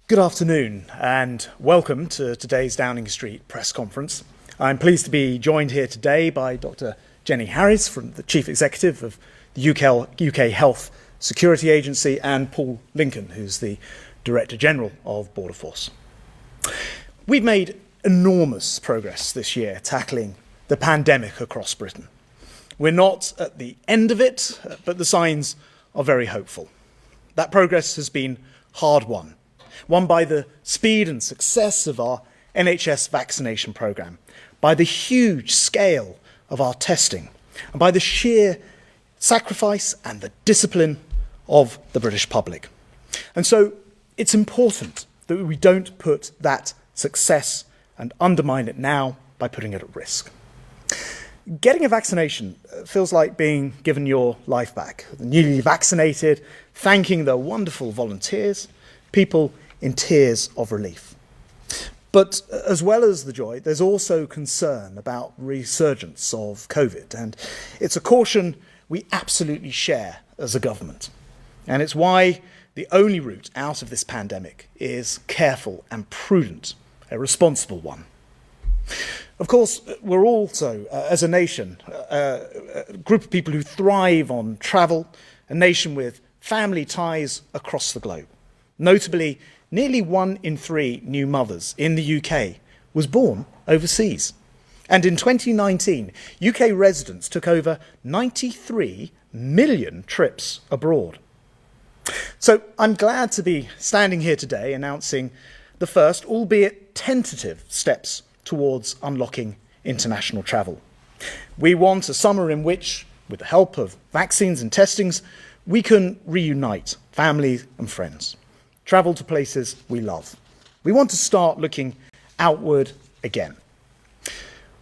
Good afternoon and welcome to today's Downing Street press conference. I'm pleased to be joined here today by Dr. Jenny Harries, from the Chief Executive of the UK Health Security Agency, and Paul Lincoln, who's the Director General of Border Force. We've made enormous progress this year tackling the pandemic across Britain. We're not at the end of it, but the signs are very hopeful. That progress has been hard-won by the speed and success of our NHS vaccination programme, by the huge scale of our testing, and by the sheer sacrifice and the discipline of the British public. And so it's important that we don't put that success and undermine it now by putting it at risk. Getting a vaccination feels like being given your life back. The newly vaccinated thanking the wonderful volunteers, people in tears of relief. But as well as the joy, there's also concern about resurgence of COVID, and it's a caution we absolutely share as a government. And it's why the only route out of this pandemic is careful and prudent, a responsible one. Of course, we're also, as a nation, a group of people who thrive on travel, a nation with family ties across the globe. Notably, nearly 1 in 3 new mothers in the UK was born overseas. And in 2019, UK residents took over 93 million trips abroad. So I'm glad to be standing here today announcing the first, albeit tentative, steps towards unlocking international travel. We want a summer in which, with the help of vaccines and testings, we can reunite families and friends, travel to places we love. We want to start looking outward again.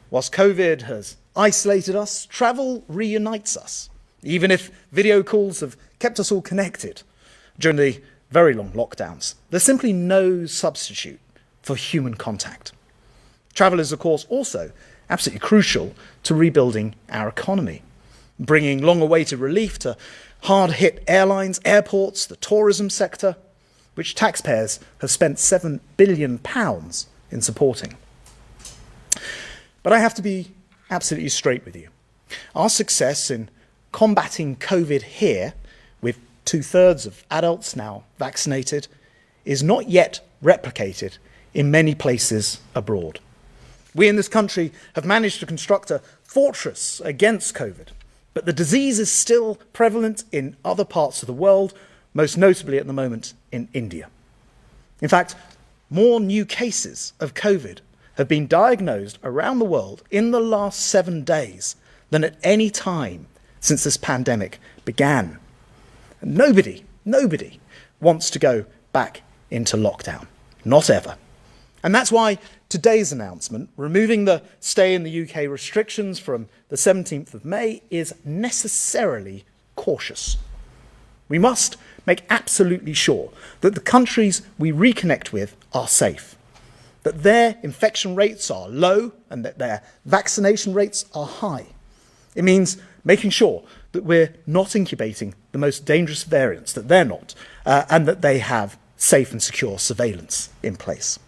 Whilst COVID has isolated us, travel reunites us, even if video calls have kept us all connected during the very long lockdowns. There's simply no substitute for human contact. Travel is, of course, also absolutely crucial to rebuilding our economy, bringing long-awaited relief to hard-hit airlines, airports, the tourism sector, which taxpayers have spent £7 billion in supporting. But I have to be absolutely straight with you. Our success in combating COVID here, with 2/3 of adults now vaccinated, is not yet replicated in many places abroad. We in this country have managed to construct a fortress against COVID, but the disease is still prevalent in other parts of the world, most notably at the moment in India. In fact, more new cases of COVID have been diagnosed around the world in the last 7 days than at any time since this pandemic began. And nobody wants to go back into lockdown, not ever. And that's why today's announcement, removing the stay in the UK restrictions from the 17th of May, is necessarily cautious. We must make absolutely sure that the countries we reconnect with are safe, that their infection rates are low and that their vaccination rates are high. It means making sure that we're not incubating the most dangerous variants, that they're not, and that they have safe and secure surveillance in place.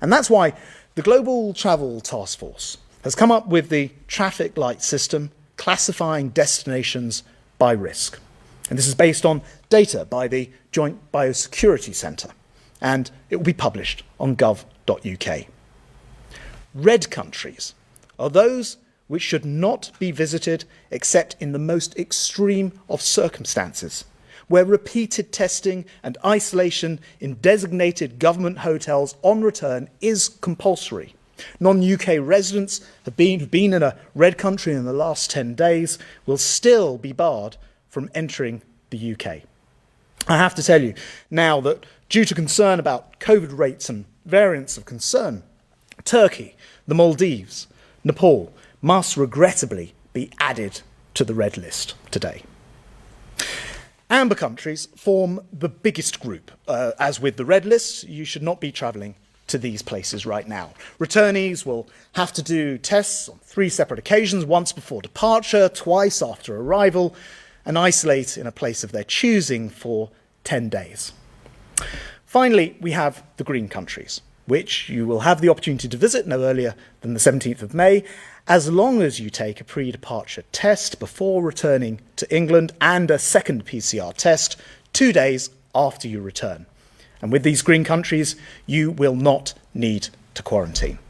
And that's why the Global Travel Task Force has come up with the traffic light system classifying destinations by risk. And this is based on data by the Joint Biosecurity Centre, and it will be published on gov.uk. Red countries are those which should not be visited except in the most extreme of circumstances, where repeated testing and isolation in designated government hotels on return is compulsory. Non-UK residents who've been in a red country in the last 10 days will still be barred from entering the UK. I have to tell you now that due to concern about COVID rates and variants of concern, Turkey, the Maldives, Nepal must regrettably be added to the red list today. Amber countries form the biggest group. As with the red list, you should not be travelling to these places right now. Returnees will have to do tests on 3 separate occasions, once before departure, twice after arrival, and isolate in a place of their choosing for 10 days. Finally, we have the green countries, which you will have the opportunity to visit no earlier than the 17th of May, as long as you take a pre-departure test before returning to England and a second PCR test 2 days after you return. And with these green countries, you will not need to quarantine.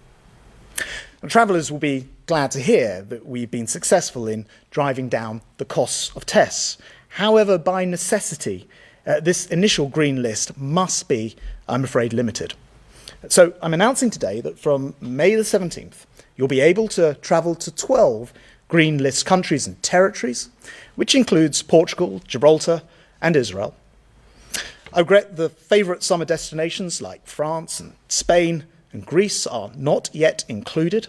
And travellers will be glad to hear that we've been successful in driving down the costs of tests. However, by necessity, this initial green list must be, I'm afraid, limited. So I'm announcing today that from May the 17th, you'll be able to travel to 12 green list countries and territories, which includes Portugal, Gibraltar, and Israel. I regret the favourite summer destinations like France and Spain and Greece are not yet included,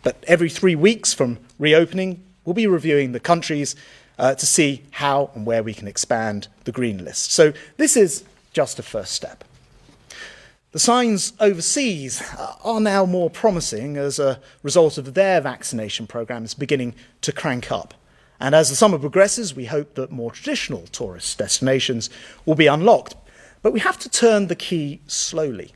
but every 3 weeks from reopening, we'll be reviewing the countries to see how and where we can expand the green list. So this is just a first step. The signs overseas are now more promising as a result of their vaccination programmes beginning to crank up. And as the summer progresses, we hope that more traditional tourist destinations will be unlocked. But we have to turn the key slowly.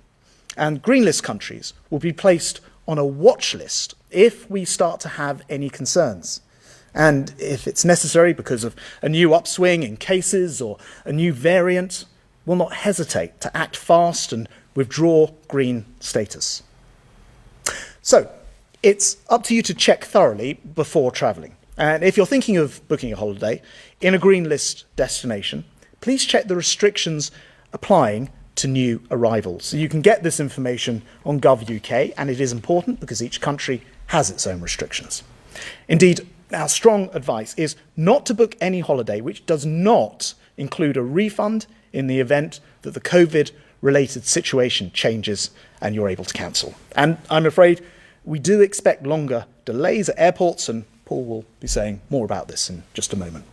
And green list countries will be placed on a watch list if we start to have any concerns. And if it's necessary because of a new upswing in cases or a new variant, we'll not hesitate to act fast and withdraw green status. So it's up to you to check thoroughly before travelling. And if you're thinking of booking a holiday in a green list destination, please check the restrictions applying to new arrivals. So you can get this information on Gov.uk, and it is important because each country has its own restrictions. Indeed, our strong advice is not to book any holiday which does not include a refund in the event that the COVID-related situation changes and you're able to cancel. And I'm afraid we do expect longer delays at airports, and Paul will be saying more about this in just a moment.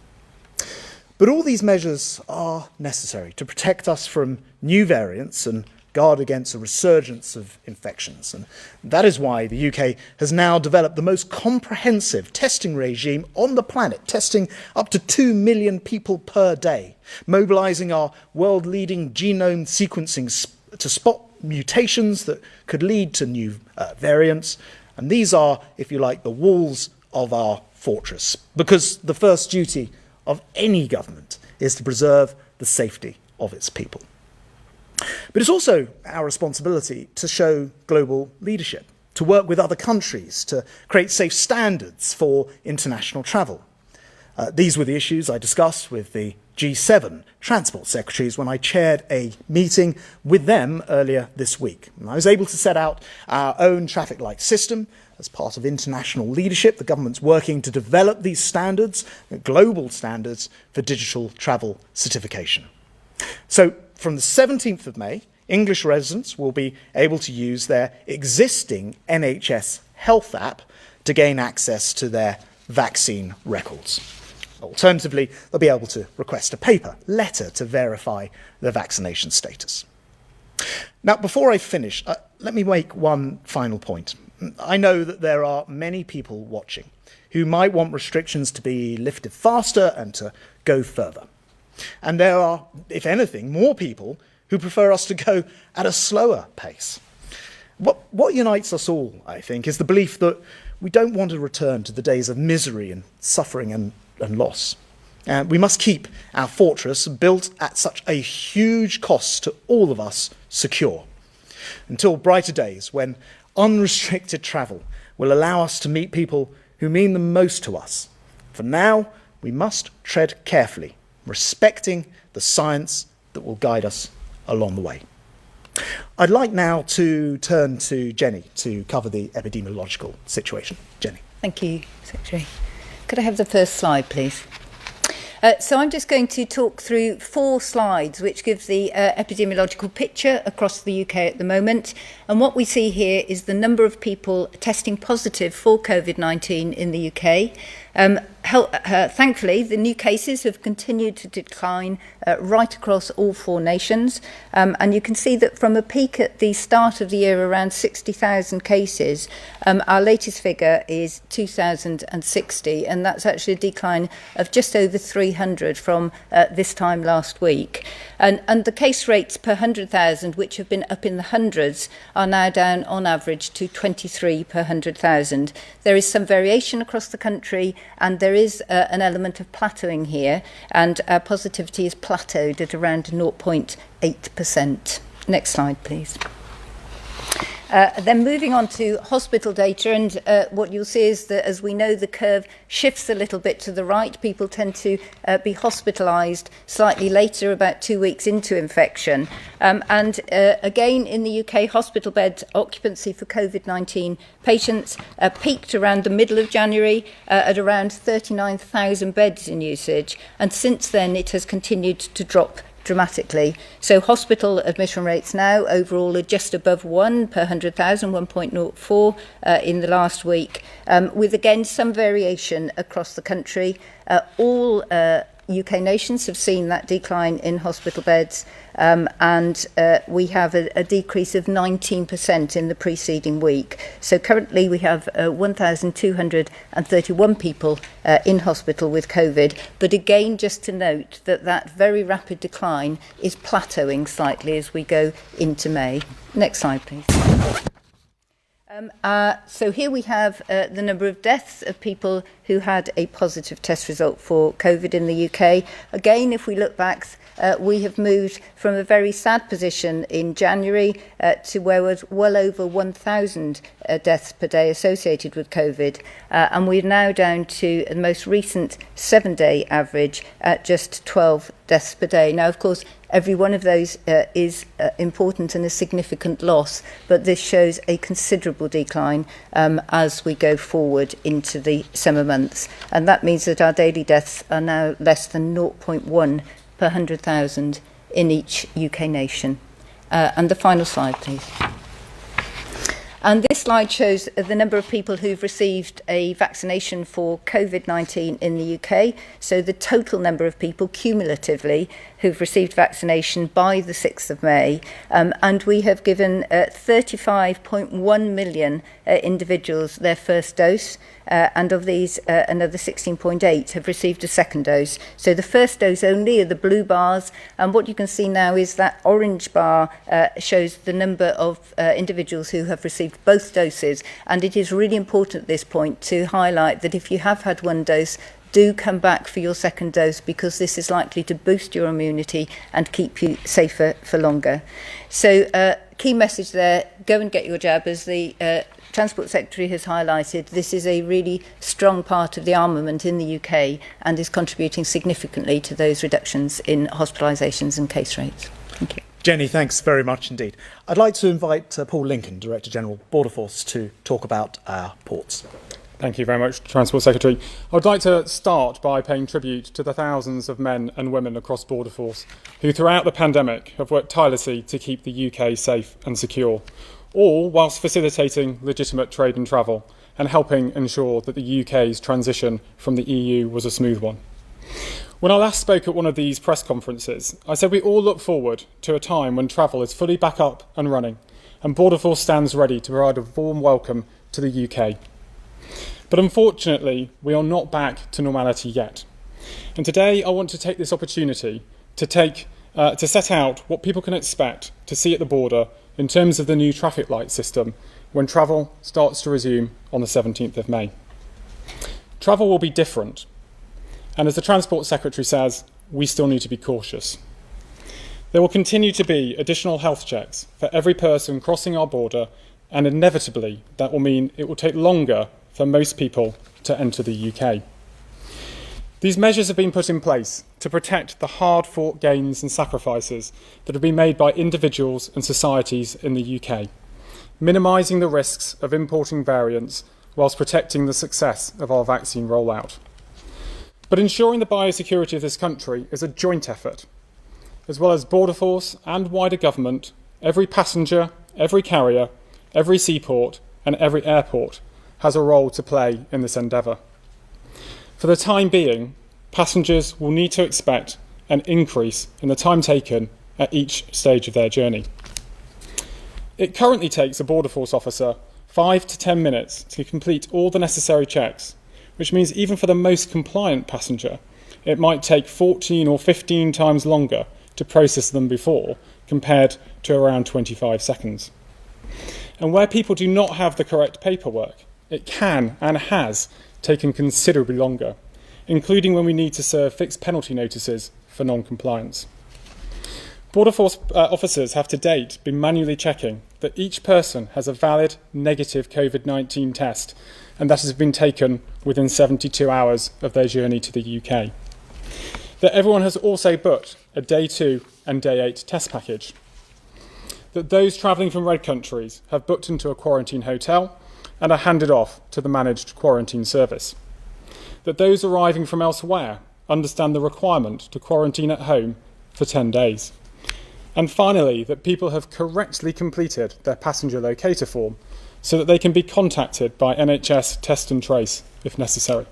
But all these measures are necessary to protect us from new variants and guard against a resurgence of infections. And that is why the UK has now developed the most comprehensive testing regime on the planet, testing up to 2 million people per day, mobilising our world-leading genome sequencing to spot mutations that could lead to new variants. And these are, if you like, the walls of our fortress, because the first duty of any government is to preserve the safety of its people. But it's also our responsibility to show global leadership, to work with other countries, to create safe standards for international travel. These were the issues I discussed with the G7 transport secretaries when I chaired a meeting with them earlier this week. And I was able to set out our own traffic light system. As part of international leadership, the government's working to develop these standards, global standards for digital travel certification. So from the 17th of May, English residents will be able to use their existing NHS Health app to gain access to their vaccine records. Alternatively, they'll be able to request a paper letter to verify their vaccination status. Now, before I finish, let me make one final point. I know that there are many people watching who might want restrictions to be lifted faster and to go further. And there are, if anything, more people who prefer us to go at a slower pace. What unites us all, I think, is the belief that we don't want to return to the days of misery and suffering and loss. We must keep our fortress, built at such a huge cost to all of us, secure, until brighter days when unrestricted travel will allow us to meet people who mean the most to us. For now, we must tread carefully, respecting the science that will guide us along the way. I'd like now to turn to Jenny to cover the epidemiological situation. Jenny. Thank you, Secretary. Could I have the first slide, please? So I'm just going to talk through 4 slides which give the epidemiological picture across the UK at the moment. And what we see here is the number of people testing positive for COVID-19 in the UK. Thankfully, the new cases have continued to decline right across all 4 nations. And you can see that from a peak at the start of the year, around 60,000 cases, our latest figure is 2,060, and that's actually a decline of just over 300 from this time last week. And the case rates per 100,000, which have been up in the hundreds, are now down on average to 23 per 100,000. There is some variation across the country, and there is an element of plateauing here, and our positivity is plateaued at around 0.8%. Next slide, please. Then moving on to hospital data, and what you'll see is that, as we know, the curve shifts a little bit to the right. People tend to be hospitalised slightly later, about 2 weeks into infection. And again, in the UK, hospital bed occupancy for COVID-19 patients peaked around the middle of January at around 39,000 beds in usage. And since then, it has continued to drop dramatically. So hospital admission rates now overall are just above 1 per 100,000, 1.04 in the last week, with again some variation across the country. All UK nations have seen that decline in hospital beds, and we have a decrease of 19% in the preceding week. So currently we have 1,231 people in hospital with COVID, but again, just to note that that very rapid decline is plateauing slightly as we go into May. Next slide, please. So here we have the number of deaths of people who had a positive test result for COVID in the UK. Again, if we look back, we have moved from a very sad position in January to where was well over 1,000 deaths per day associated with COVID. And we're now down to the most recent 7-day average at just 12 deaths per day. Now, of course, every one of those is important and a significant loss, but this shows a considerable decline as we go forward into the summer months. And that means that our daily deaths are now less than 0.1 per 100,000 in each UK nation. And the final slide, please. And this slide shows the number of people who've received a vaccination for COVID-19 in the UK. So the total number of people cumulatively who've received vaccination by the 6th of May. And we have given 35.1 million individuals their first dose. And of these, another 16.8 have received a second dose. So the first dose only are the blue bars. And what you can see now is that orange bar shows the number of individuals who have received both doses. And it is really important at this point to highlight that if you have had one dose, do come back for your second dose, because this is likely to boost your immunity and keep you safer for longer. So key message there, go and get your jab. As the Transport Secretary has highlighted, this is a really strong part of the armament in the UK and is contributing significantly to those reductions in hospitalisations and case rates. Thank you. Jenny, thanks very much indeed. I'd like to invite Paul Lincoln, Director General, Border Force, to talk about our ports. Thank you very much, Transport Secretary. I'd like to start by paying tribute to the thousands of men and women across Border Force who throughout the pandemic have worked tirelessly to keep the UK safe and secure, all whilst facilitating legitimate trade and travel and helping ensure that the UK's transition from the EU was a smooth one. When I last spoke at one of these press conferences, I said we all look forward to a time when travel is fully back up and running, and Border Force stands ready to provide a warm welcome to the UK. But unfortunately, we are not back to normality yet. And today I want to take this opportunity to set out what people can expect to see at the border in terms of the new traffic light system when travel starts to resume on the 17th of May. Travel will be different. And as the Transport Secretary says, we still need to be cautious. There will continue to be additional health checks for every person crossing our border, and inevitably that will mean it will take longer for most people to enter the UK. These measures have been put in place to protect the hard-fought gains and sacrifices that have been made by individuals and societies in the UK, minimising the risks of importing variants whilst protecting the success of our vaccine rollout. But ensuring the biosecurity of this country is a joint effort, as well as Border Force and wider government, every passenger, every carrier, every seaport and every airport has a role to play in this endeavour. For the time being, passengers will need to expect an increase in the time taken at each stage of their journey. It currently takes a Border Force officer 5 to 10 minutes to complete all the necessary checks, which means even for the most compliant passenger, it might take 14 or 15 times longer to process them before, compared to around 25 seconds. And where people do not have the correct paperwork, it can and has taken considerably longer, including when we need to serve fixed penalty notices for non-compliance. Border Force officers have to date been manually checking that each person has a valid negative COVID-19 test, and that has been taken within 72 hours of their journey to the UK. That everyone has also booked a day 2 and day 8 test package. That those travelling from red countries have booked into a quarantine hotel and are handed off to the managed quarantine service. That those arriving from elsewhere understand the requirement to quarantine at home for 10 days. And finally, that people have correctly completed their passenger locator form so that they can be contacted by NHS Test and Trace if necessary.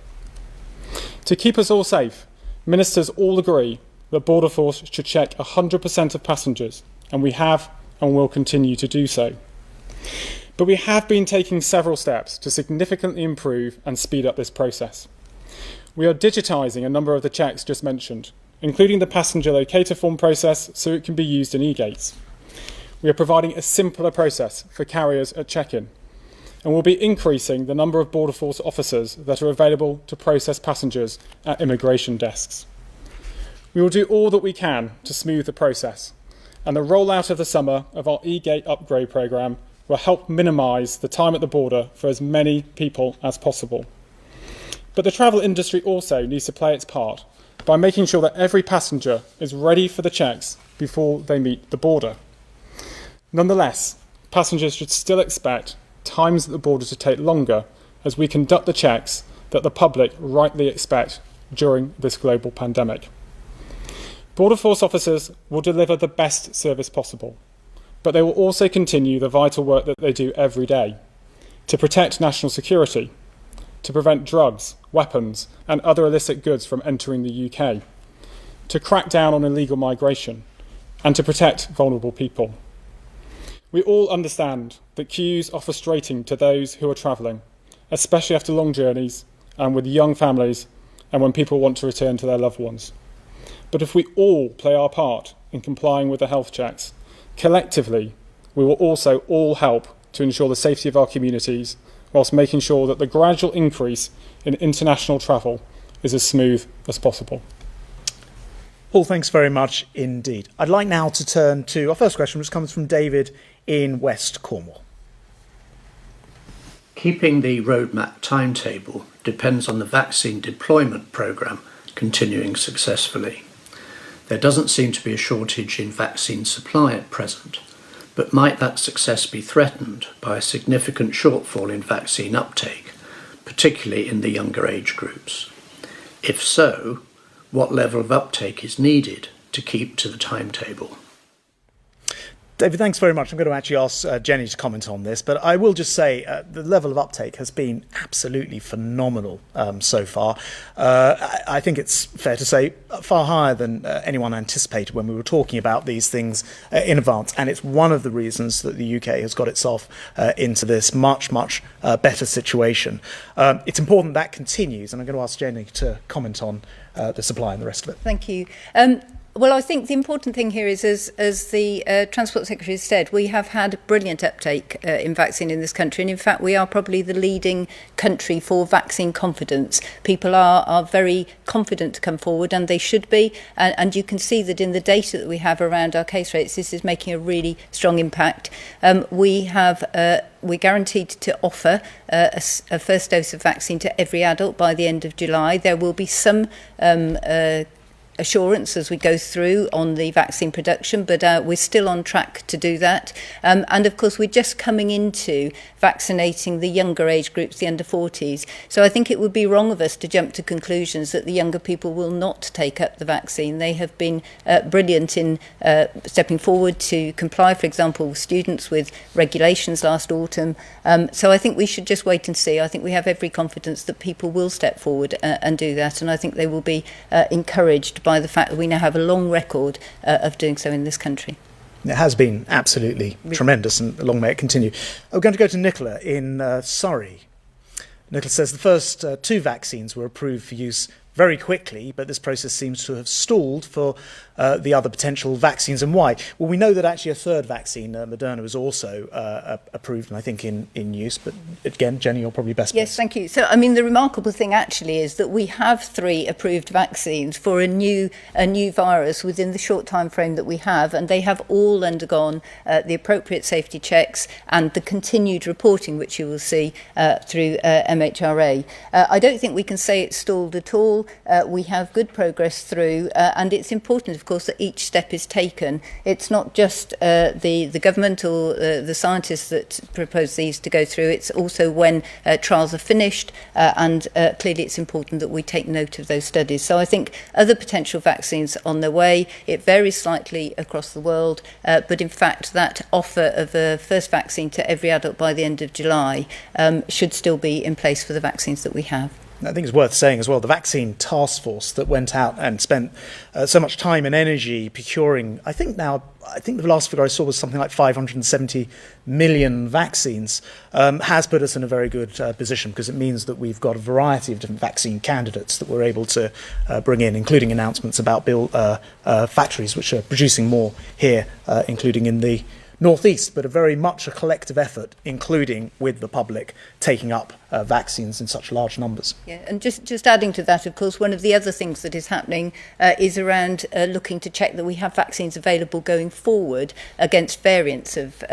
To keep us all safe, ministers all agree that Border Force should check 100% of passengers, and we have and will continue to do so. But we have been taking several steps to significantly improve and speed up this process. We are digitising a number of the checks just mentioned, including the passenger locator form process so it can be used in e-gates. We are providing a simpler process for carriers at check-in, and we'll be increasing the number of Border Force officers that are available to process passengers at immigration desks. We will do all that we can to smooth the process, and the rollout of the summer of our e-gate upgrade programme will help minimise the time at the border for as many people as possible. But the travel industry also needs to play its part by making sure that every passenger is ready for the checks before they meet the border. Nonetheless, passengers should still expect times at the border to take longer as we conduct the checks that the public rightly expect during this global pandemic. Border Force officers will deliver the best service possible, but they will also continue the vital work that they do every day to protect national security, to prevent drugs, weapons and other illicit goods from entering the UK, to crack down on illegal migration and to protect vulnerable people. We all understand that queues are frustrating to those who are travelling, especially after long journeys and with young families and when people want to return to their loved ones. But if we all play our part in complying with the health checks, collectively we will also all help to ensure the safety of our communities whilst making sure that the gradual increase in international travel is as smooth as possible. Paul, thanks very much indeed. I'd like now to turn to our first question, which comes from David in West Cornwall. Keeping the roadmap timetable depends on the vaccine deployment programme continuing successfully. There doesn't seem to be a shortage in vaccine supply at present, but might that success be threatened by a significant shortfall in vaccine uptake, particularly in the younger age groups? If so, what level of uptake is needed to keep to the timetable? David, thanks very much. I'm going to actually ask Jenny to comment on this, but I will just say the level of uptake has been absolutely phenomenal so far. I think it's fair to say far higher than anyone anticipated when we were talking about these things in advance, and it's one of the reasons that the UK has got itself into this much better situation. It's important that continues, and I'm going to ask Jenny to comment on the supply and the rest of it. Thank you. Well, I think the important thing here is, as the Transport Secretary said, we have had brilliant uptake in vaccine in this country. And in fact, we are probably the leading country for vaccine confidence. People are very confident to come forward, and they should be. And you can see that in the data that we have around our case rates, this is making a really strong impact. We're guaranteed to offer a first dose of vaccine to every adult by the end of July. There will be some assurance as we go through on the vaccine production, but we're still on track to do that. And of course, we're just coming into vaccinating the younger age groups, the under 40s. So I think it would be wrong of us to jump to conclusions that the younger people will not take up the vaccine. They have been brilliant in stepping forward to comply, for example, with students with regulations last autumn. So I think we should just wait and see. I think we have every confidence that people will step forward and do that, and I think they will be encouraged by the fact that we now have a long record of doing so in this country. It has been absolutely tremendous, and long may it continue. I'm going to go to Nicola in Surrey. Nicola says the first 2 vaccines were approved for use very quickly, but this process seems to have stalled for the other potential vaccines. And why? Well, we know that actually a third vaccine, Moderna, was also approved, and I think in use. But again, Jenny, you're probably best. Yes, thank you. So, I mean, the remarkable thing actually is that we have 3 approved vaccines for a new virus within the short time frame that we have, and they have all undergone the appropriate safety checks and the continued reporting, which you will see through MHRA. I don't think we can say it's stalled at all. We have good progress through, and it's important, of course, that each step is taken. It's not just the government or the scientists that propose these to go through. It's also when trials are finished, and clearly it's important that we take note of those studies. So I think other potential vaccines on their way. It varies slightly across the world, but in fact that offer of a first vaccine to every adult by the end of July should still be in place for the vaccines that we have. I think it's worth saying as well, the vaccine task force that went out and spent so much time and energy procuring, I think the last figure I saw was something like 570 million vaccines, has put us in a very good position, because it means that we've got a variety of different vaccine candidates that we're able to bring in, including announcements about factories which are producing more here, including in the northeast, but very much a collective effort, including with the public, taking up vaccines in such large numbers. Yeah, and just adding to that, of course, one of the other things that is happening is around looking to check that we have vaccines available going forward against variants of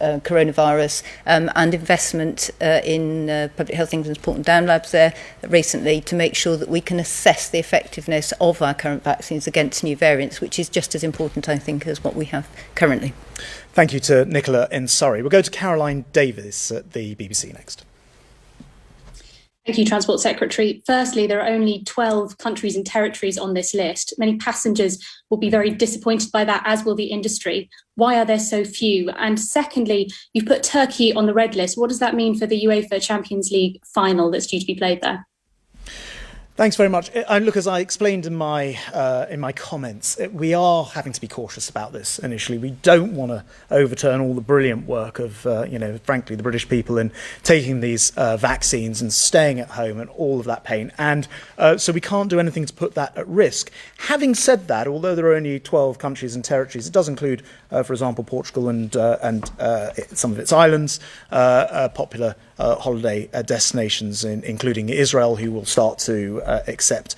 coronavirus, and investment in Public Health England's Porton Down Labs there recently to make sure that we can assess the effectiveness of our current vaccines against new variants, which is just as important, I think, as what we have currently. Thank you to Nicola in Surrey. We'll go to Caroline Davis at the BBC next. Thank you, Transport Secretary. Firstly, there are only 12 countries and territories on this list. Many passengers will be very disappointed by that, as will the industry. Why are there so few? And secondly, you've put Turkey on the red list. What does that mean for the UEFA Champions League final that's due to be played there? Thanks very much. And look, as I explained in my comments, we are having to be cautious about this initially. We don't want to overturn all the brilliant work of, frankly, the British people in taking these vaccines and staying at home and all of that pain. And so we can't do anything to put that at risk. Having said that, although there are only 12 countries and territories, it does include, for example, Portugal and some of its islands, popular holiday destinations, including Israel, who will start to accept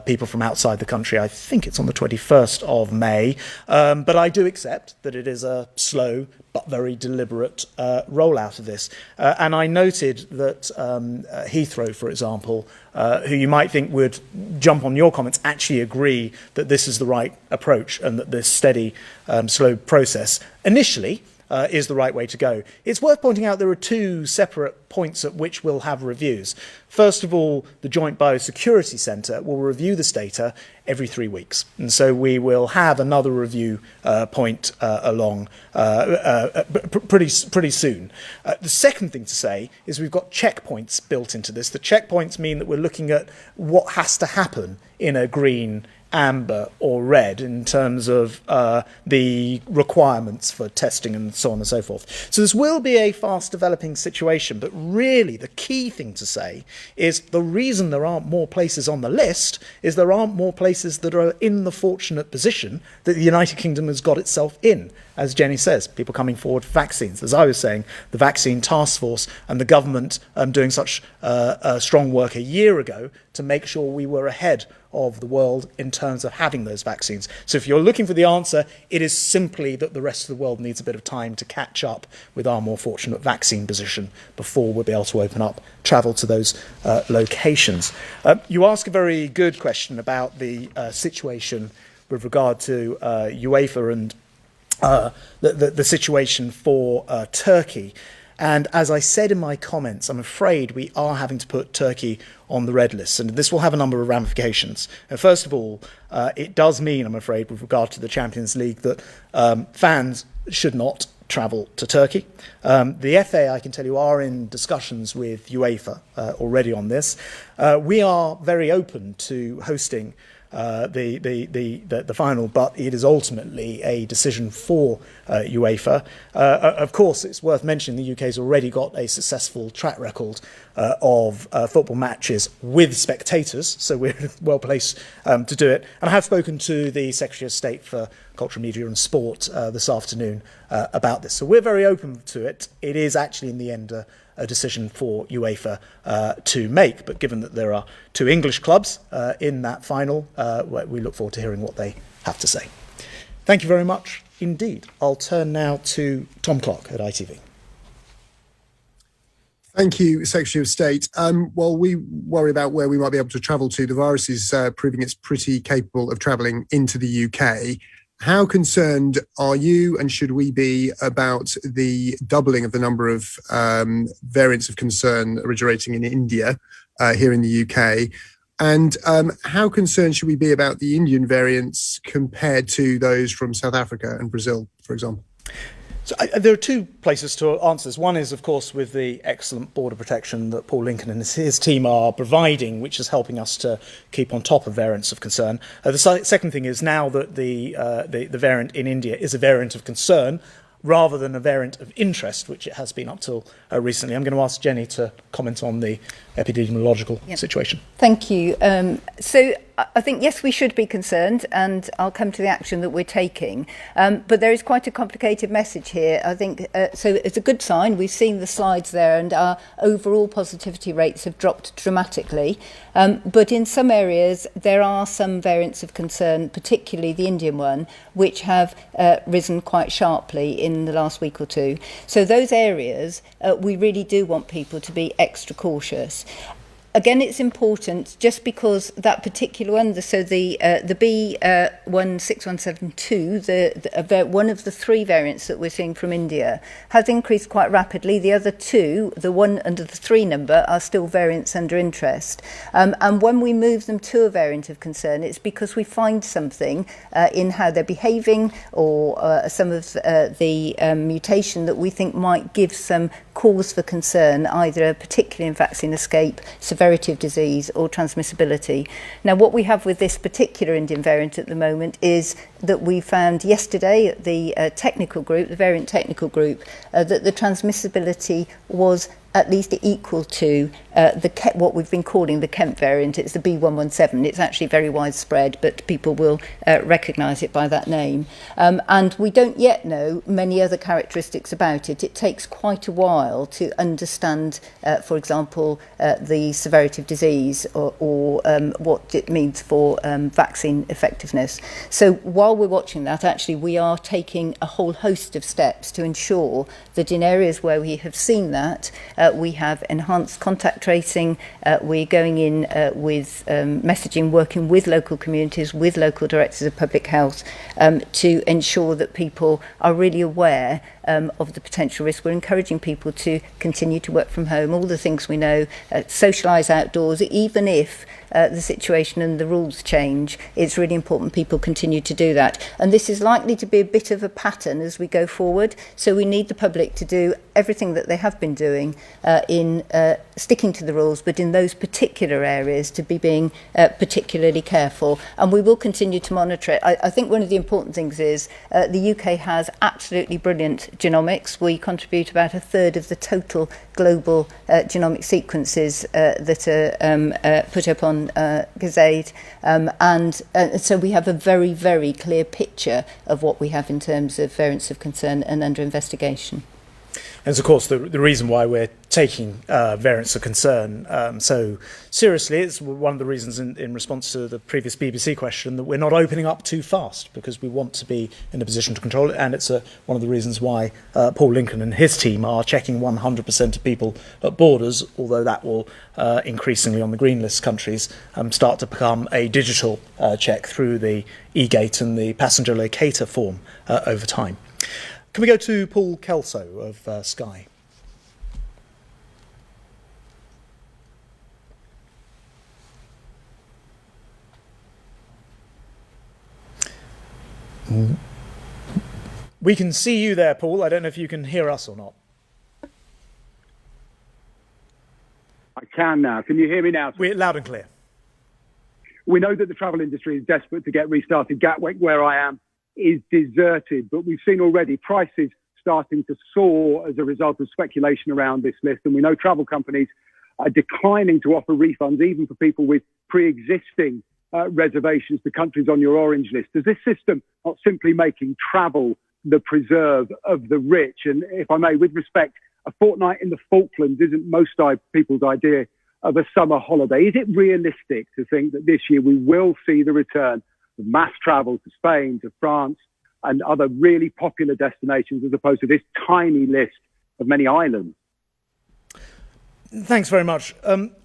people from outside the country. I think it's on the 21st of May, but I do accept that it is a slow but very deliberate rollout of this. And I noted that Heathrow, for example, who you might think would jump on your comments, actually agree that this is the right approach and that this steady, slow process initially is the right way to go. It's worth pointing out there are 2 separate points at which we'll have reviews. First of all, the Joint Biosecurity Centre will review this data every 3 weeks. And so we will have another review point along pretty soon. The second thing to say is we've got checkpoints built into this. The checkpoints mean that we're looking at what has to happen in a green, amber or red in terms of the requirements for testing and so on and so forth. So this will be a fast developing situation, but really the key thing to say is the reason there aren't more places on the list is there aren't more places that are in the fortunate position that the United Kingdom has got itself in. As Jenny says, people coming forward for vaccines. As I was saying, the vaccine task force and the government doing such strong work a year ago to make sure we were ahead of the world in terms of having those vaccines. So if you're looking for the answer, it is simply that the rest of the world needs a bit of time to catch up with our more fortunate vaccine position before we'll be able to open up travel to those locations. You ask a very good question about the situation with regard to UEFA and the situation for Turkey. And as I said in my comments, I'm afraid we are having to put Turkey on the red list, and this will have a number of ramifications. First of all, it does mean, I'm afraid, with regard to the Champions League, that fans should not travel to Turkey. The FA, I can tell you, are in discussions with UEFA already on this. We are very open to hosting the final, but it is ultimately a decision for UEFA. Of course, it's worth mentioning the UK's already got a successful track record of football matches with spectators, so we're well placed to do it. And I have spoken to the Secretary of State for Culture, Media and Sport this afternoon about this. So we're very open to it. It is actually in the end a decision for UEFA to make, but given that there are two English clubs in that final, we look forward to hearing what they have to say. Thank you very much indeed. I'll turn now to Tom Clark at ITV. Thank you, Secretary of State. While we worry about where we might be able to travel to, the virus is proving it's pretty capable of travelling into the UK. How concerned are you, and should we be, about the doubling of the number of variants of concern originating in India here in the UK? And how concerned should we be about the Indian variants compared to those from South Africa and Brazil, for example? So there are two places to answer this. One is, of course, with the excellent border protection that Paul Lincoln and his team are providing, which is helping us to keep on top of variants of concern. The second thing is now that the variant in India is a variant of concern rather than a variant of interest, which it has been up till recently. I'm going to ask Jenny to comment on the epidemiological situation. Thank you. So I think, yes, we should be concerned, and I'll come to the action that we're taking. But there is quite a complicated message here. I think, so it's a good sign. We've seen the slides there, and our overall positivity rates have dropped dramatically. But in some areas, there are some variants of concern, particularly the Indian one, which have risen quite sharply in the last week or two. So those areas, we really do want people to be extra cautious. Again, it's important, just because that particular one, the B16172, one of the three variants that we're seeing from India, has increased quite rapidly. The other two, the one under the 3 number, are still variants under interest. And when we move them to a variant of concern, it's because we find something in how they're behaving, or some of the mutation that we think might give some cause for concern, either particularly in vaccine escape, severity of disease or transmissibility. Now, what we have with this particular Indian variant at the moment is that we found yesterday at the technical group, the variant technical group, that the transmissibility was at least equal to what we've been calling the Kent variant. It's the B117. It's actually very widespread, but people will recognise it by that name. And we don't yet know many other characteristics about it. It takes quite a while to understand, for example, the severity of disease or what it means for vaccine effectiveness. So while we're watching that, actually, we are taking a whole host of steps to ensure that in areas where we have seen that, we have enhanced contact tracing. We're going in with messaging, working with local communities, with local directors of public health, to ensure that people are really aware of the potential risk. We're encouraging people to continue to work from home, all the things we know, socialise outdoors, even if the situation and the rules change. It's really important people continue to do that. And this is likely to be a bit of a pattern as we go forward. So we need the public to do everything that they have been doing in sticking to the rules, but in those particular areas to be being particularly careful. And we will continue to monitor it. I think one of the important things is the UK has absolutely brilliant genomics. We contribute about a third of the total global genomic sequences that are put up on Gazade, and so we have a very, very clear picture of what we have in terms of variants of concern and under investigation. And it's, of course, the reason why we're taking variants of concern so seriously. It's one of the reasons in response to the previous BBC question that we're not opening up too fast, because we want to be in a position to control it. And it's one of the reasons why Paul Lincoln and his team are checking 100% of people at borders, although that will increasingly on the green list countries start to become a digital check through the e-gate and the passenger locator form over time. Can we go to Paul Kelso of Sky? We can see you there, Paul. I don't know if you can hear us or not. I can now. Can you hear me now? We're loud and clear. We know that the travel industry is desperate to get restarted. Gatwick, where I am, is deserted, but we've seen already prices starting to soar as a result of speculation around this list. And we know travel companies are declining to offer refunds even for people with pre-existing reservations to countries on your orange list. Is this system not simply making travel the preserve of the rich? And if I may, with respect, a fortnight in the Falklands isn't most people's idea of a summer holiday. Is it realistic to think that this year we will see the return of mass travel to Spain, to France, and other really popular destinations, as opposed to this tiny list of many islands? Thanks very much.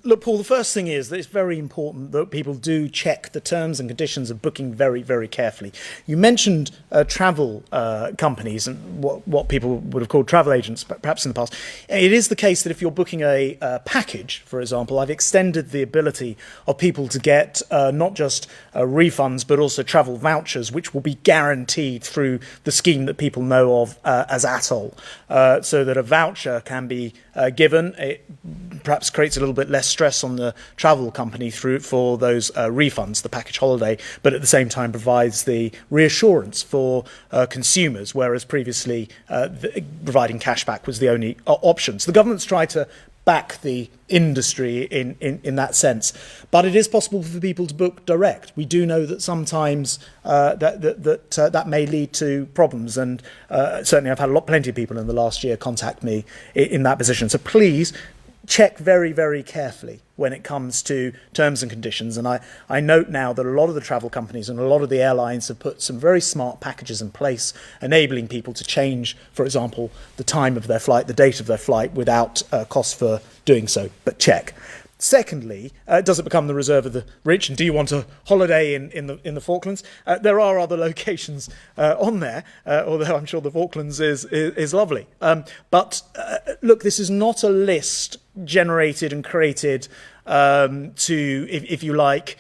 Look, Paul, the first thing is that it's very important that people do check the terms and conditions of booking very, very carefully. You mentioned travel companies and what people would have called travel agents, perhaps in the past. It is the case that if you're booking a package, for example, I've extended the ability of people to get not just refunds, but also travel vouchers, which will be guaranteed through the scheme that people know of as ATOL, so that a voucher can be given. It perhaps creates a little bit less stress on the travel company for those refunds, the package holiday, but at the same time provides the reassurance for consumers, whereas previously providing cashback was the only option. So the government's tried to back the industry in that sense, but it is possible for people to book direct. We do know that sometimes that may lead to problems, and certainly I've had plenty of people in the last year contact me in that position. So please check very, very carefully when it comes to terms and conditions. And I note now that a lot of the travel companies and a lot of the airlines have put some very smart packages in place, enabling people to change, for example, the time of their flight, the date of their flight, without cost for doing so. But check. Secondly, does it become the reserve of the rich? And do you want a holiday in the Falklands? There are other locations on there, although I'm sure the Falklands is lovely. But look, this is not a list generated and created to, if you like,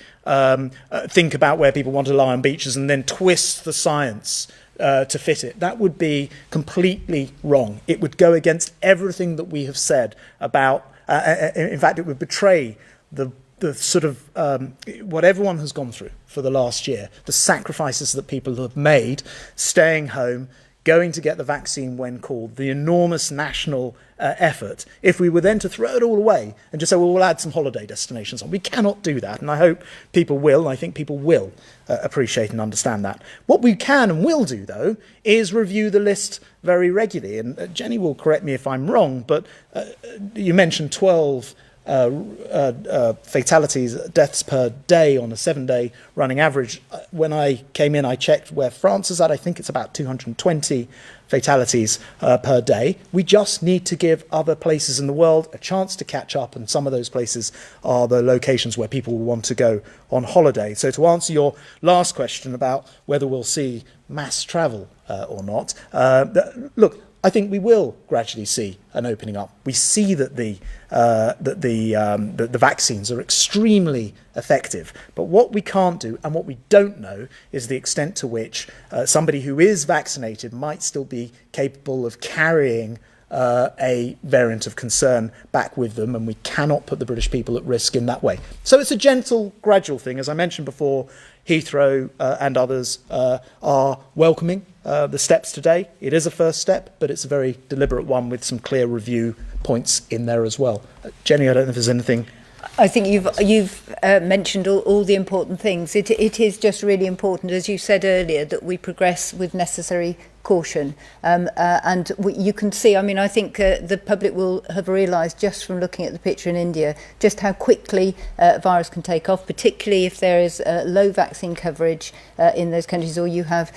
think about where people want to lie on beaches and then twist the science to fit it. That would be completely wrong. It would go against everything that we have said about. In fact, it would betray the sort of what everyone has gone through for the last year, the sacrifices that people have made, staying home, going to get the vaccine when called, the enormous national effort. If we were then to throw it all away and just say, well, we'll add some holiday destinations on, we cannot do that. And I hope people will, and I think people will appreciate and understand that. What we can and will do, though, is review the list very regularly. And Jenny will correct me if I'm wrong, but you mentioned 12 fatalities, deaths per day on a 7-day running average. When I came in, I checked where France is at. I think it's about 220 fatalities per day. We just need to give other places in the world a chance to catch up, and some of those places are the locations where people will want to go on holiday. So to answer your last question about whether we'll see mass travel or not, look, I think we will gradually see an opening up. We see that the vaccines are extremely effective. But what we can't do and what we don't know is the extent to which somebody who is vaccinated might still be capable of carrying a variant of concern back with them, and we cannot put the British people at risk in that way. So it's a gentle, gradual thing. As I mentioned before, Heathrow and others are welcoming the steps today. It is a first step, but it's a very deliberate one with some clear review points in there as well. Jenny, I don't know if there's anything I think you've mentioned all the important things. It is just really important, as you said earlier, that we progress with necessary caution. You can see, I mean, I think the public will have realised just from looking at the picture in India just how quickly virus can take off, particularly if there is low vaccine coverage in those countries, or you have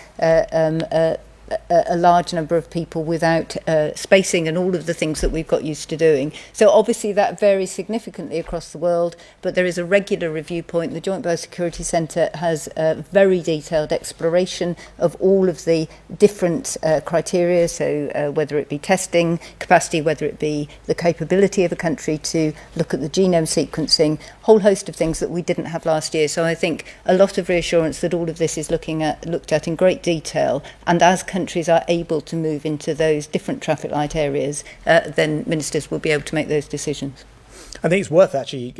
a large number of people without spacing and all of the things that we've got used to doing. So obviously that varies significantly across the world, but there is a regular review point. The Joint Biosecurity Centre has a very detailed exploration of all of the different criteria, so whether it be testing capacity, whether it be the capability of a country to look at the genome sequencing, whole host of things that we didn't have last year. So I think a lot of reassurance that all of this is looked at in great detail, and as countries are able to move into those different traffic light areas, then ministers will be able to make those decisions. I think it's worth actually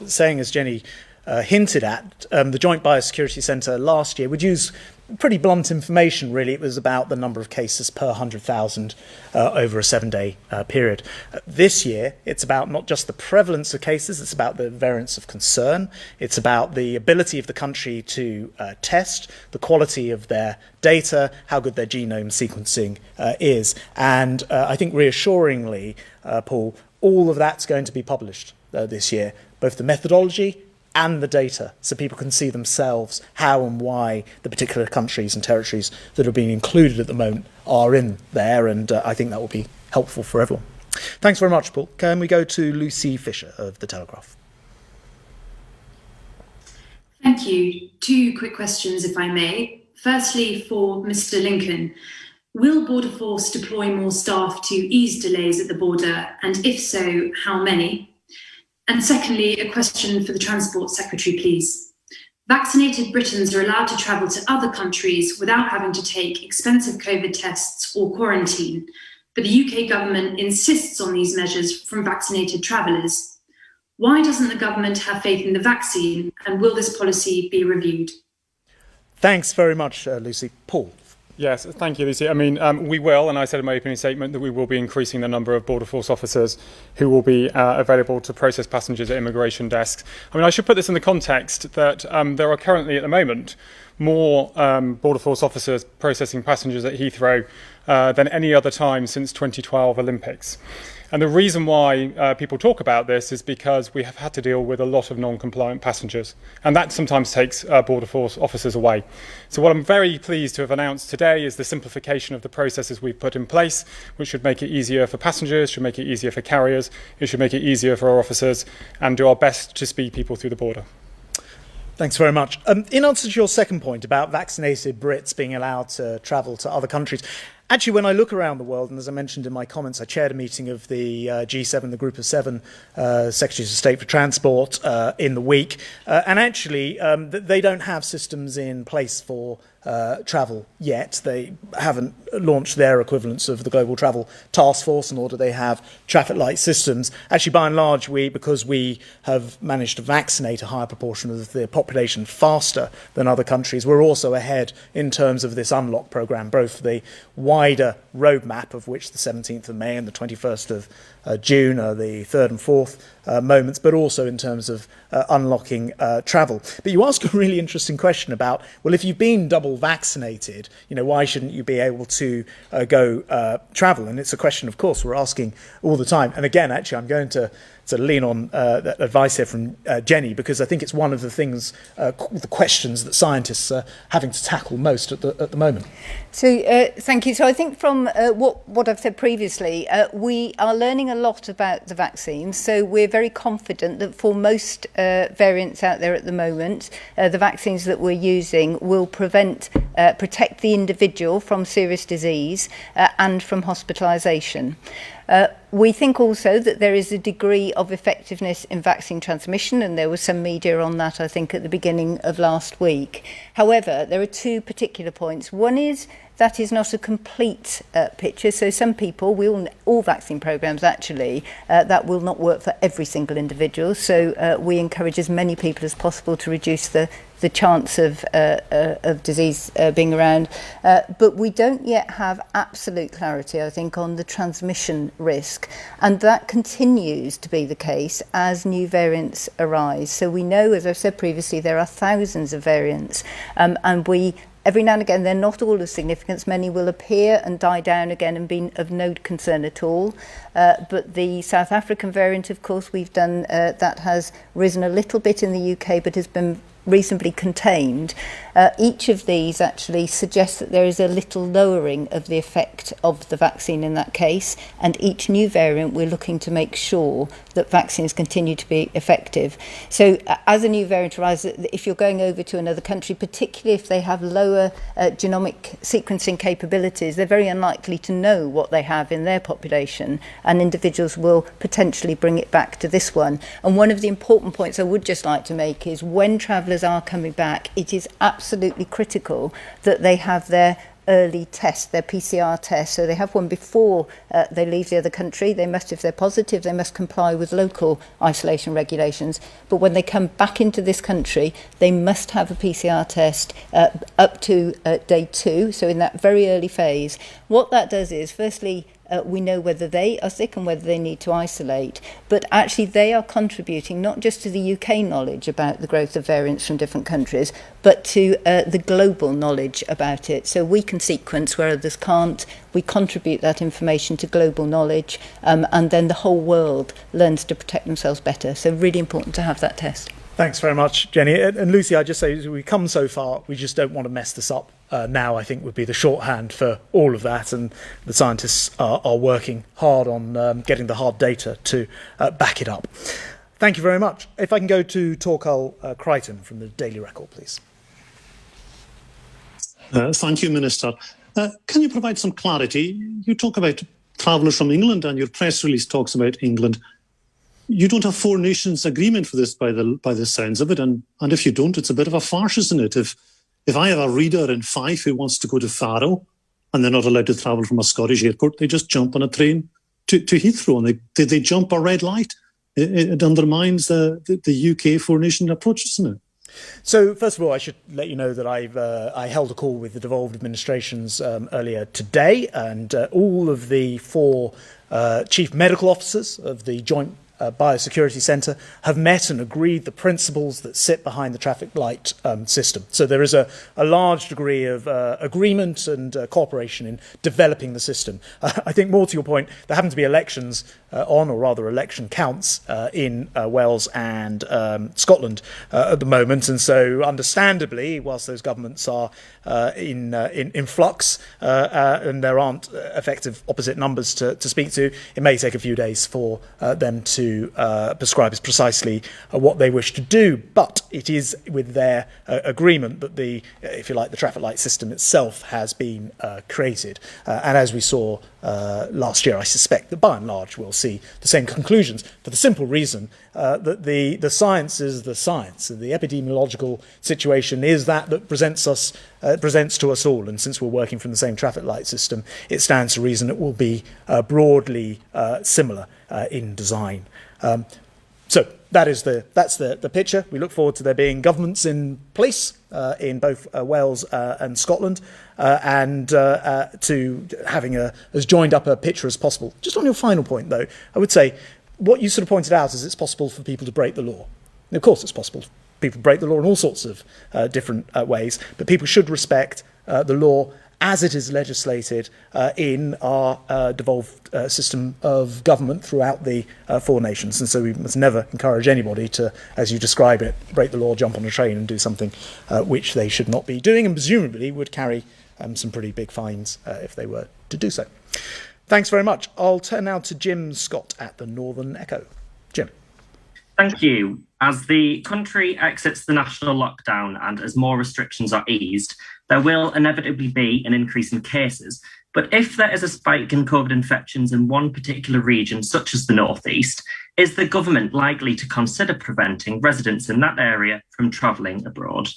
saying, as Jenny hinted at, the Joint Biosecurity Centre last year would use pretty blunt information, really. It was about the number of cases per 100,000 over a 7-day period. This year, it's about not just the prevalence of cases, it's about the variants of concern. It's about the ability of the country to test, the quality of their data, how good their genome sequencing is. And I think reassuringly, Paul, all of that's going to be published this year, both the methodology and the data, so people can see themselves how and why the particular countries and territories that are being included at the moment are in there, and I think that will be helpful for everyone. Thanks very much, Paul. Can we go to Lucy Fisher of The Telegraph? Thank you. 2 quick questions, if I may. Firstly, for Mr. Lincoln, will Border Force deploy more staff to ease delays at the border, and if so, how many? And secondly, a question for the Transport Secretary, please. Vaccinated Britons are allowed to travel to other countries without having to take expensive COVID tests or quarantine, but the UK government insists on these measures from vaccinated travellers. Why doesn't the government have faith in the vaccine, and will this policy be reviewed? Thanks very much, Lucy. Paul? Yes, thank you, Lucy. I mean, we will, and I said in my opening statement that we will be increasing the number of Border Force officers who will be available to process passengers at immigration desks. I mean, I should put this in the context that there are currently at the moment more Border Force officers processing passengers at Heathrow than any other time since 2012 Olympics. And the reason why people talk about this is because we have had to deal with a lot of non-compliant passengers, and that sometimes takes Border Force officers away. So what I'm very pleased to have announced today is the simplification of the processes we've put in place, which should make it easier for passengers, should make it easier for carriers, it should make it easier for our officers, and do our best to speed people through the border. Thanks very much. In answer to your second point about vaccinated Brits being allowed to travel to other countries, actually, when I look around the world, and as I mentioned in my comments, I chaired a meeting of the G7, the Group of 7 Secretaries of State for Transport in the week, and actually they don't have systems in place for travel yet. They haven't launched their equivalents of the Global Travel Task Force, nor do they have traffic light systems. Actually, by and large, because we have managed to vaccinate a higher proportion of the population faster than other countries, we're also ahead in terms of this unlock programme, both the wider roadmap, of which the 17th of May and the 21st of June are the 3rd and 4th moments, but also in terms of unlocking travel. But you ask a really interesting question about, well, if you've been double vaccinated, why shouldn't you be able to go travel? And it's a question, of course, we're asking all the time. And again, actually, I'm going to lean on that advice here from Jenny, because I think it's one of the things, the questions that scientists are having to tackle most at the moment. So thank you. So I think from what I've said previously, we are learning a lot about the vaccines. So we're very confident that for most variants out there at the moment, the vaccines that we're using will protect the individual from serious disease and from hospitalisation. We think also that there is a degree of effectiveness in vaccine transmission, and there was some media on that, I think, at the beginning of last week. However, there are 2 particular points. One is that is not a complete picture. So some people, all vaccine programmes actually, that will not work for every single individual. So we encourage as many people as possible to reduce the chance of disease being around. But we don't yet have absolute clarity, I think, on the transmission risk. And that continues to be the case as new variants arise. So we know, as I've said previously, there are thousands of variants. And we, every now and again, they're not all of significance. Many will appear and die down again and be of no concern at all. But the South African variant, of course, we've done, that has risen a little bit in the UK, but has been reasonably contained. Each of these actually suggests that there is a little lowering of the effect of the vaccine in that case, and each new variant we're looking to make sure that vaccines continue to be effective. So as a new variant arises, if you're going over to another country, particularly if they have lower genomic sequencing capabilities, they're very unlikely to know what they have in their population, and individuals will potentially bring it back to this one. And one of the important points I would just like to make is when travellers are coming back, it is absolutely critical that they have their early test, their PCR test. So they have one before they leave the other country. They must, if they're positive, they must comply with local isolation regulations. But when they come back into this country, they must have a PCR test up to day 2, so in that very early phase. What that does is, firstly, we know whether they are sick and whether they need to isolate, but actually they are contributing not just to the UK knowledge about the growth of variants from different countries, but to the global knowledge about it. So we can sequence where others can't, we contribute that information to global knowledge, and then the whole world learns to protect themselves better. So really important to have that test. Thanks very much, Jenny. And Lucy, I just say, as we come so far, we just don't want to mess this up. Now, I think, would be the shorthand for all of that, and the scientists are working hard on getting the hard data to back it up. Thank you very much. If I can go to Torkel Crichton from the Daily Record, please. Thank you, Minister. Can you provide some clarity? You talk about travellers from England, and your press release talks about England. You don't have Four Nations agreement for this by the sounds of it, and if you don't, it's a bit of a farce, isn't it? If I have a reader in Fife who wants to go to Faro and they're not allowed to travel from a Scottish airport, they just jump on a train to Heathrow and they jump a red light. It undermines the UK Four Nation approach, doesn't it? So, first of all, I should let you know that I held a call with the devolved administrations earlier today, and all of the 4 chief medical officers of the Joint Biosecurity Centre have met and agreed the principles that sit behind the traffic light system. So there is a large degree of agreement and cooperation in developing the system. I think, more to your point, there happen to be elections on, or rather election counts, in Wales and Scotland at the moment, and so understandably, whilst those governments are in flux and there aren't effective opposite numbers to speak to, it may take a few days for them to prescribe precisely what they wish to do. But it is with their agreement that the traffic light system itself has been created. And as we saw last year, I suspect that by and large we'll see the same conclusions, for the simple reason that the science is the science. The epidemiological situation is that presents to us all, and since we're working from the same traffic light system, it stands to reason it will be broadly similar in design. So that's the picture. We look forward to there being governments in place in both Wales and Scotland, and to having as joined up a picture as possible. Just on your final point, though, I would say what you sort of pointed out is it's possible for people to break the law. And of course, it's possible. People break the law in all sorts of different ways, but people should respect the law as it is legislated in our devolved system of government throughout the 4 nations. And so we must never encourage anybody to, as you describe it, break the law, jump on a train and do something which they should not be doing, and presumably would carry some pretty big fines if they were to do so. Thanks very much. I'll turn now to Jim Scott at the Northern Echo. Jim. Thank you. As the country exits the national lockdown and as more restrictions are eased, there will inevitably be an increase in cases. But if there is a spike in COVID infections in one particular region, such as the North East, is the government likely to consider preventing residents in that area from travelling abroad?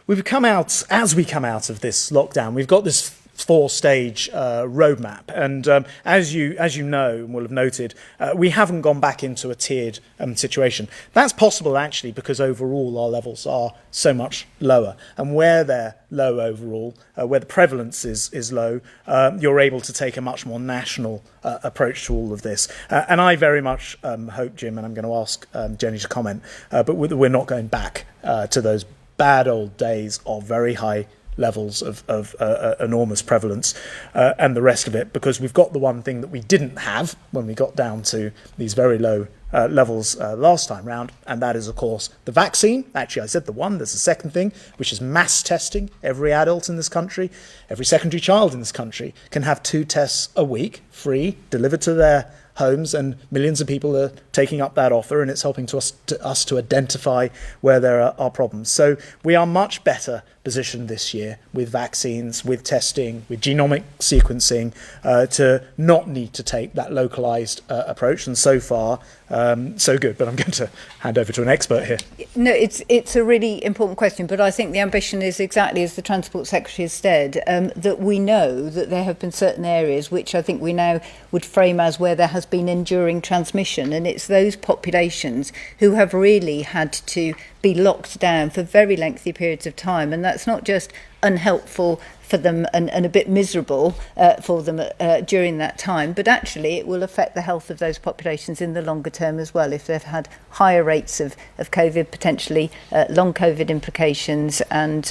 As we come out of this lockdown, we've got this four-stage roadmap. And as you know and will have noted, we haven't gone back into a tiered situation. That's possible actually because overall our levels are so much lower. And where they're low overall, where the prevalence is low, you're able to take a much more national approach to all of this. And I very much hope, Jim, and I'm going to ask Jenny to comment, but we're not going back to those bad old days of very high levels of enormous prevalence and the rest of it, because we've got the one thing that we didn't have when we got down to these very low levels last time round, and that is, of course, the vaccine. Actually, I said the one, there's a second thing, which is mass testing. Every adult in this country, every secondary child in this country can have 2 tests a week, free, delivered to their homes, and millions of people are taking up that offer, and it's helping us to identify where there are problems. So we are much better positioned this year with vaccines, with testing, with genomic sequencing, to not need to take that localized approach. And so far, so good. But I'm going to hand over to an expert here. No, it's a really important question, but I think the ambition is exactly as the Transport Secretary has said, that we know that there have been certain areas which I think we now would frame as where there has been enduring transmission, and it's those populations who have really had to be locked down for very lengthy periods of time, and that's not just unhelpful for them and a bit miserable for them during that time, but actually it will affect the health of those populations in the longer term as well. If they've had higher rates of COVID, potentially long COVID implications and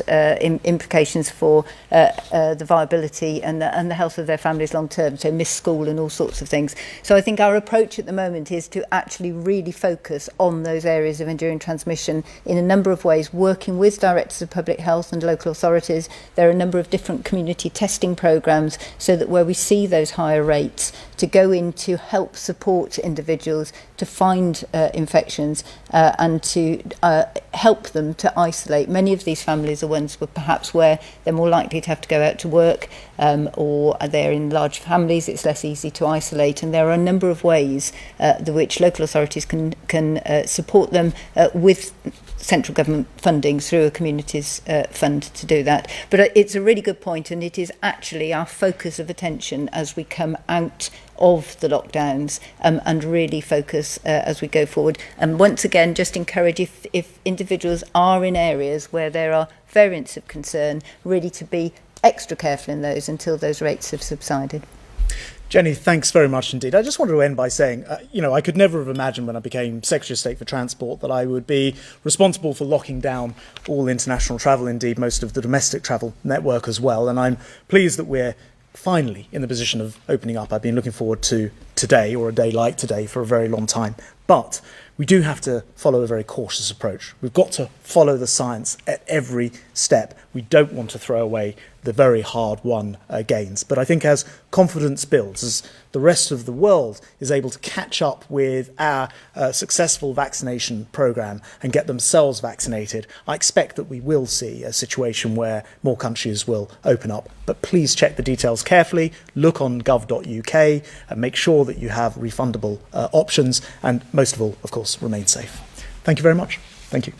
implications for the viability and the health of their families long term, so miss school and all sorts of things. So I think our approach at the moment is to actually really focus on those areas of enduring transmission in a number of ways, working with directors of public health and local authorities. There are a number of different community testing programmes, so that where we see those higher rates, to go in to help support individuals to find infections and to help them to isolate. Many of these families are ones where they're more likely to have to go out to work, or they're in large families, it's less easy to isolate, and there are a number of ways which local authorities can support them with central government funding through a communities fund to do that. But it's a really good point, and it is actually our focus of attention as we come out of the lockdowns, and really focus as we go forward. And once again, just encourage, if individuals are in areas where there are variants of concern, really to be extra careful in those until those rates have subsided. Jenny, thanks very much indeed. I just wanted to end by saying, I could never have imagined when I became Secretary of State for Transport that I would be responsible for locking down all international travel, indeed most of the domestic travel network as well. And I'm pleased that we're finally in the position of opening up. I've been looking forward to today, or a day like today, for a very long time. But we do have to follow a very cautious approach. We've got to follow the science at every step. We don't want to throw away the very hard-won gains. But I think as confidence builds, as the rest of the world is able to catch up with our successful vaccination programme and get themselves vaccinated, I expect that we will see a situation where more countries will open up. But please check the details carefully, look on gov.uk and make sure that you have refundable options, and most of all, of course, remain safe. Thank you very much. Thank you.